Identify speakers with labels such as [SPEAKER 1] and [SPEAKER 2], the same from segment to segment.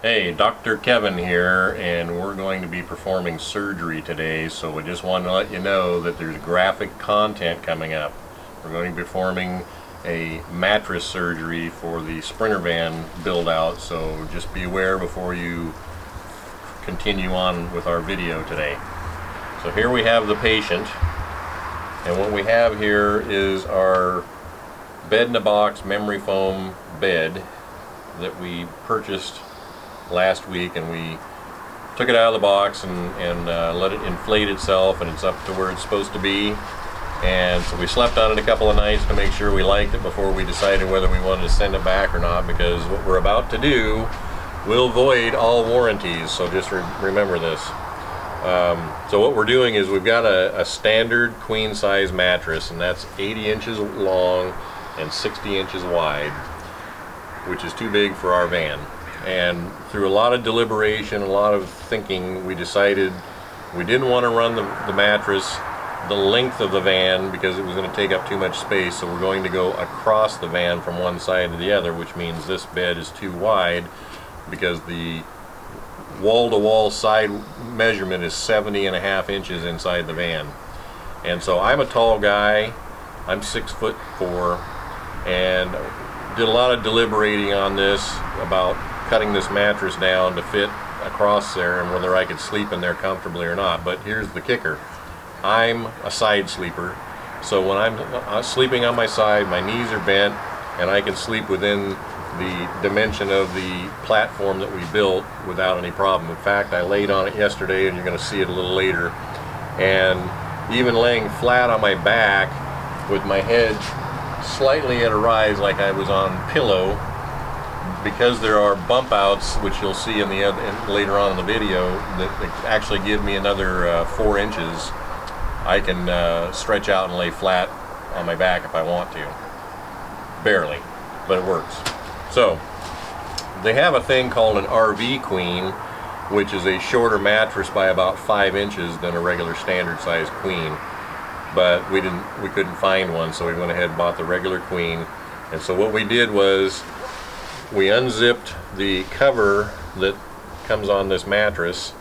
[SPEAKER 1] Hey, Dr. Kevin here, and we're going to be performing surgery today, so we just wanted to let you know that there's graphic content coming up. We're going to be performing a mattress surgery for the Sprinter van build out, so just be aware before you continue on with our video today. So here we have the patient, and what we have here is our bed-in-a-box memory foam bed that we purchased last week, and we took it out of the box and let it inflate itself, and it's up to where it's supposed to be. And so we slept on it a couple of nights to make sure we liked it before we decided whether we wanted to send it back or not, because what we're about to do will void all warranties, so just remember this. So what we're doing is we've got a standard queen size mattress, and that's 80 inches long and 60 inches wide, which is too big for our van. And through a lot of deliberation, a lot of thinking, we decided we didn't want to run the mattress the length of the van because it was going to take up too much space, so we're going to go across the van from one side to the other, which means this bed is too wide because the wall-to-wall side measurement is 70.5 inches inside the van. And so I'm a tall guy, I'm 6'4", and did a lot of deliberating on this about cutting this mattress down to fit across there and whether I could sleep in there comfortably or not. But here's the kicker. I'm a side sleeper, so when I'm sleeping on my side, my knees are bent, and I can sleep within the dimension of the platform that we built without any problem. In fact, I laid on it yesterday, and you're going to see it a little later, and even laying flat on my back with my head slightly at a rise like I was on pillow, because there are bump outs, which you'll see in the later on in the video, that actually give me another 4 inches. I can stretch out and lay flat on my back if I want to. Barely, but it works. So they have a thing called an RV queen, which is a shorter mattress by about 5 inches than a regular standard size queen, but we couldn't find one, so we went ahead and bought the regular queen. And so what we did was we unzipped the cover that comes on this mattress,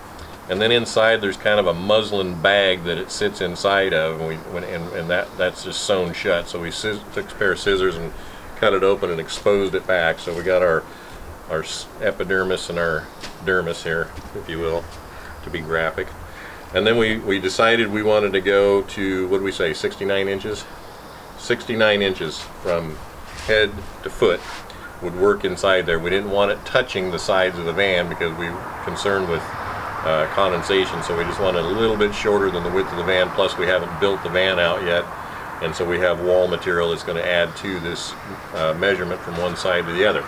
[SPEAKER 1] and then inside there's kind of a muslin bag that it sits inside of, and that's just sewn shut. So we took a pair of scissors and cut it open and exposed it back. So we got our epidermis and our dermis here, if you will, to be graphic. And then we decided we wanted to go to, what do we say, 69 inches? 69 inches from head to foot would work inside there. We didn't want it touching the sides of the van because we were concerned with condensation, so we just wanted a little bit shorter than the width of the van, plus we haven't built the van out yet, and so we have wall material that's going to add to this measurement from one side to the other.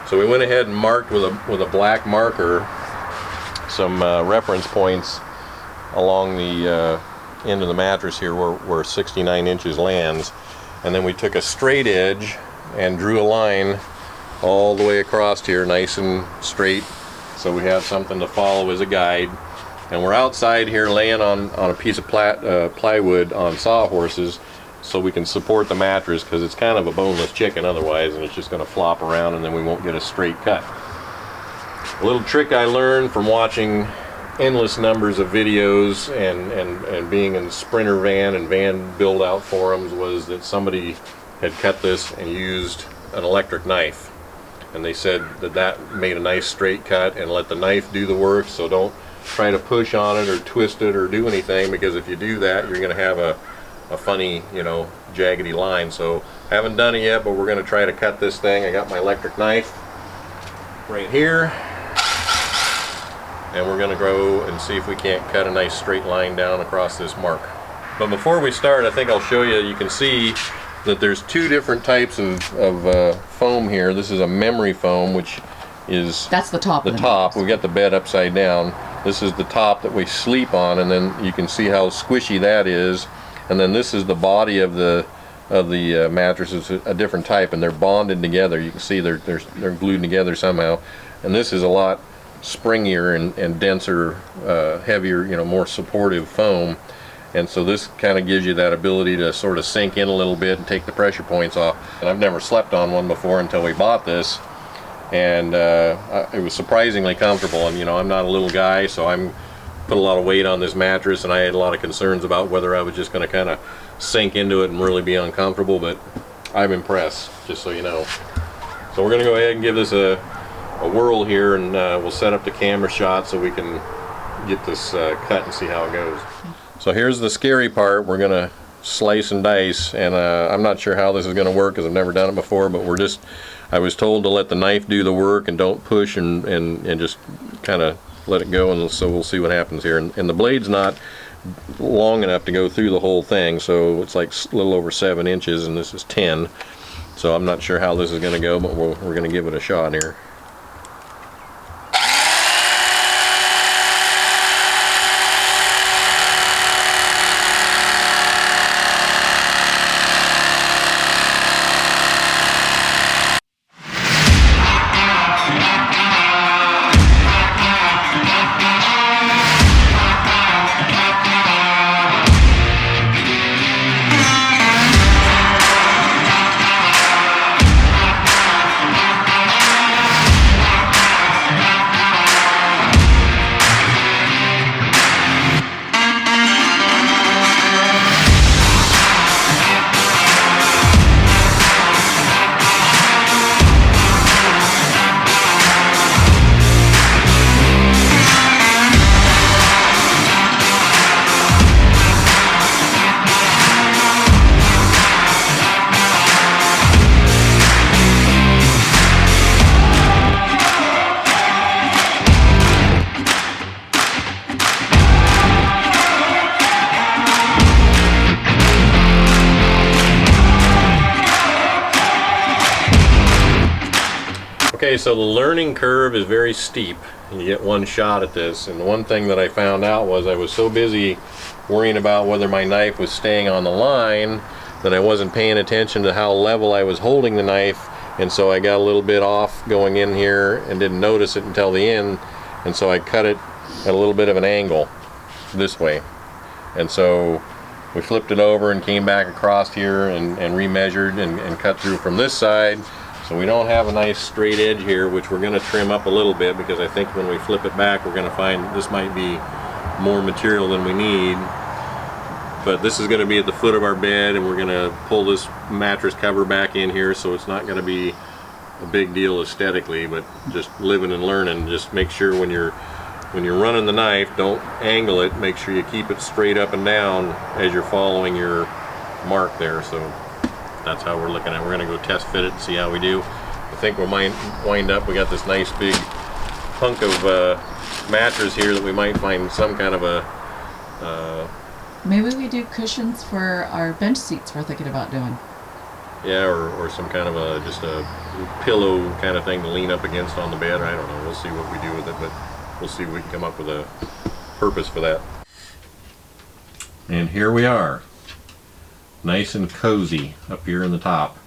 [SPEAKER 1] So we went ahead and marked with a black marker some reference points along the end of the mattress here where 69 inches lands, and then we took a straight edge and drew a line all the way across here, nice and straight, so we have something to follow as a guide. And we're outside here laying on a piece of plywood on sawhorses, so we can support the mattress, because it's kind of a boneless chicken otherwise, and it's just going to flop around and then we won't get a straight cut. A little trick I learned from watching endless numbers of videos and being in the Sprinter van and van build out forums was that somebody had cut this and used an electric knife, and they said that made a nice straight cut, and let the knife do the work. So don't try to push on it or twist it or do anything, because if you do that, you're going to have a funny, jaggedy line. So haven't done it yet, but we're going to try to cut this thing. I got my electric knife right here, and we're going to go and see if we can't cut a nice straight line down across this mark. But before we start, I think I'll show you. You can see that there's two different types of foam here. This is a memory foam, which is
[SPEAKER 2] that's the top.
[SPEAKER 1] The top. We got the bed upside down. This is the top that we sleep on, and then you can see how squishy that is. And then this is the body of the mattress. Is a different type, and they're bonded together. You can see they're glued together somehow. And this is a lot springier and denser, heavier, more supportive foam. And so this kind of gives you that ability to sort of sink in a little bit and take the pressure points off. And I've never slept on one before until we bought this. and it was surprisingly comfortable. And you know, I'm not a little guy, so I'm put a lot of weight on this mattress, and I had a lot of concerns about whether I was just going to kind of sink into it and really be uncomfortable, but I'm impressed, just so you know. So we're going to go ahead and give this a whirl here, and we'll set up the camera shot so we can get this cut and see how it goes. So here's the scary part. We're going to slice and dice, and I'm not sure how this is going to work because I've never done it before, but I was told to let the knife do the work and don't push, and just kind of let it go, and so we'll see what happens here. And the blade's not long enough to go through the whole thing, so it's like a little over 7 inches, and this is 10. So I'm not sure how this is going to go, but we're going to give it a shot here. Okay, so the learning curve is very steep. You get one shot at this, and the one thing that I found out was I was so busy worrying about whether my knife was staying on the line that I wasn't paying attention to how level I was holding the knife, and so I got a little bit off going in here and didn't notice it until the end, and so I cut it at a little bit of an angle this way. And so we flipped it over and came back across here and remeasured and cut through from this side. So we don't have a nice straight edge here, which we're going to trim up a little bit, because I think when we flip it back we're going to find this might be more material than we need. But this is going to be at the foot of our bed, and we're going to pull this mattress cover back in here, so it's not going to be a big deal aesthetically, but just living and learning. Just make sure when you're running the knife, don't angle it. Make sure you keep it straight up and down as you're following your mark there. So that's how we're looking at it. We're going to go test fit it and see how we do. I think we'll wind up, we got this nice big hunk of mattress here that we might find some kind of a
[SPEAKER 2] maybe we do cushions for our bench seats we're thinking about doing.
[SPEAKER 1] Yeah, or some kind of just a pillow kind of thing to lean up against on the bed. I don't know. We'll see what we do with it, but we'll see if we can come up with a purpose for that. And here we are. Nice and cozy up here in the top.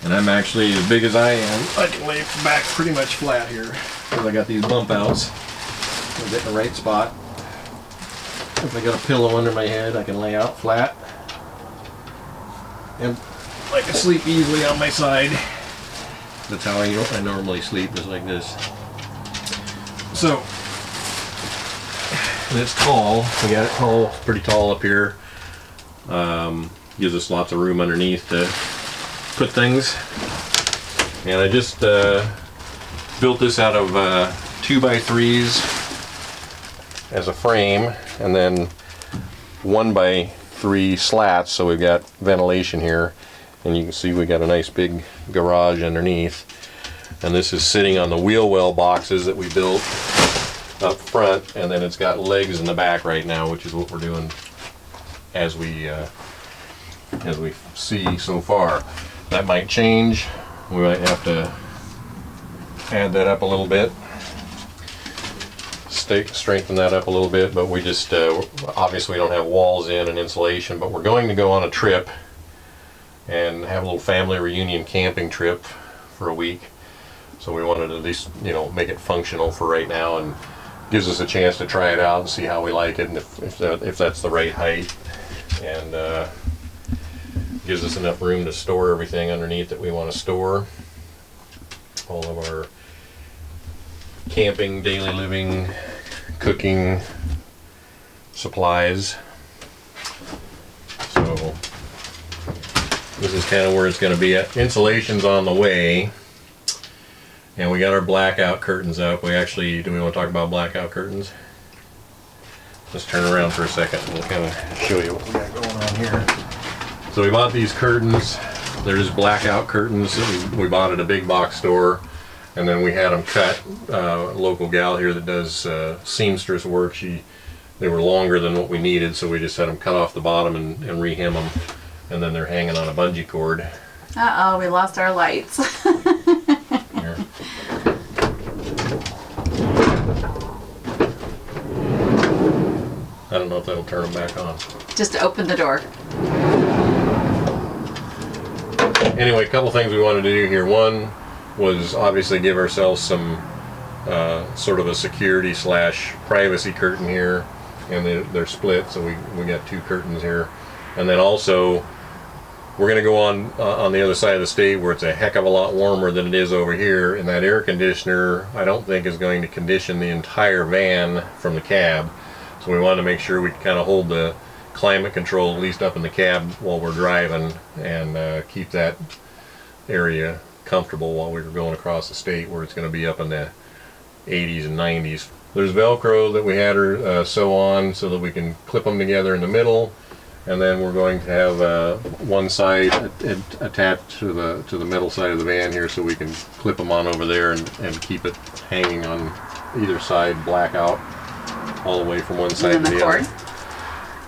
[SPEAKER 1] And I'm actually, as big as I am, I can lay back pretty much flat here, because I got these bump outs. I'll get in the right spot. If I got a pillow under my head, I can lay out flat. And I can sleep easily on my side. That's how I normally sleep, is like this. So, it's tall. We got it tall, pretty tall up here. Gives us lots of room underneath to put things. And I just built this out of 2x3s as a frame, and then 1x3 slats, so we've got ventilation here, and you can see we got a nice big garage underneath. And this is sitting on the wheel well boxes that we built up front, and then it's got legs in the back right now, which is what we're doing as we see so far. That might change. We might have to add that up a little bit, strengthen that up a little bit, but we just obviously we don't have walls in and insulation, but we're going to go on a trip and have a little family reunion camping trip for a week. So we wanted to at least, make it functional for right now, and gives us a chance to try it out and see how we like it, and if that's the right height, and gives us enough room to store everything underneath that we want to store. All of our camping, daily living, cooking supplies. So this is kind of where it's going to be at. Insulation's on the way, and we got our blackout curtains up. Do we want to talk about blackout curtains? Let's turn around for a second and we'll kind of show you what we got going on here. So we bought these curtains. They're just blackout curtains that we bought at a big box store, and then we had them cut. A local gal here that does seamstress work, they were longer than what we needed, so we just had them cut off the bottom and re-hem them, and then they're hanging on a bungee cord.
[SPEAKER 2] Uh-oh, we lost our lights.
[SPEAKER 1] Here. I don't know if that'll turn them back on.
[SPEAKER 2] Just to open the door.
[SPEAKER 1] Anyway, a couple things we wanted to do here. One was obviously give ourselves some sort of a security / privacy curtain here, and they're split, so we got 2 curtains here. And then also we're going to go on the other side of the state where it's a heck of a lot warmer than it is over here, and that air conditioner I don't think is going to condition the entire van from the cab. So we wanted to make sure we kind of hold the climate control at least up in the cab while we're driving, and keep that area comfortable while we were going across the state where it's going to be up in the 80s and 90s. There's Velcro that we had her sew on so that we can clip them together in the middle, and then we're going to have one side attached to the middle side of the van here so we can clip them on over there and keep it hanging on either side, blackout all the way from one side to the other.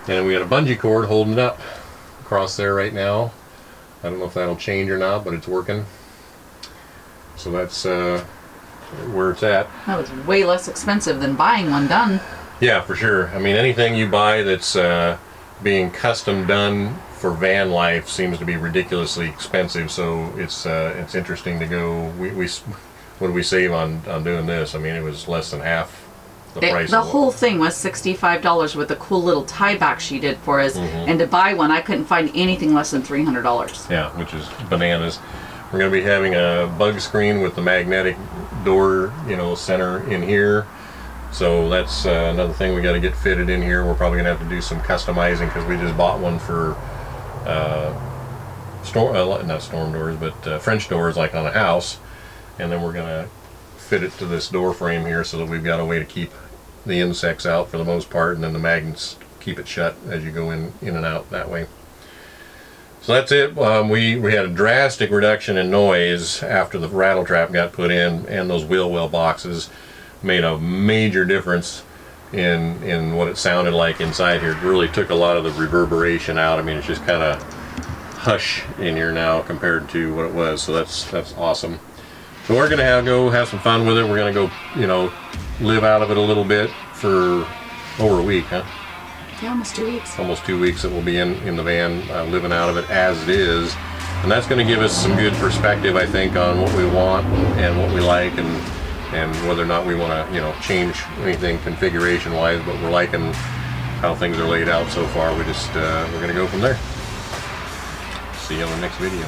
[SPEAKER 1] And we got a bungee cord holding it up across there right now. I don't know if that'll change or not, but it's working. So that's where it's at.
[SPEAKER 2] That was way less expensive than buying one done.
[SPEAKER 1] Yeah, for sure. I mean, anything you buy that's being custom done for van life seems to be ridiculously expensive. So it's interesting to go. What did we save on doing this? I mean, it was less than half the price.
[SPEAKER 2] The whole thing was $65 with a cool little tie back she did for us. And to buy one, I couldn't find anything less than $300.
[SPEAKER 1] Yeah, which is bananas. We're going to be having a bug screen with the magnetic door, center in here. So that's another thing we got to get fitted in here. We're probably going to have to do some customizing because we just bought one for not storm doors, but French doors, like on a house. And then we're going to fit it to this door frame here so that we've got a way to keep the insects out for the most part, and then the magnets keep it shut as you go in and out that way. So that's it. We had a drastic reduction in noise after the rattle trap got put in, and those wheel well boxes made a major difference in what it sounded like inside here. It really took a lot of the reverberation out. I mean, it's just kind of hush in here now compared to what it was. So that's awesome. So we're gonna go have some fun with it. We're gonna go, live out of it a little bit for over a week, huh?
[SPEAKER 2] Yeah, almost 2 weeks.
[SPEAKER 1] Almost 2 weeks that we'll be in the van, living out of it as it is. And that's going to give us some good perspective, I think, on what we want and what we like, and whether or not we want to, change anything configuration-wise. But we're liking how things are laid out so far. We're going to go from there. See you on the next video.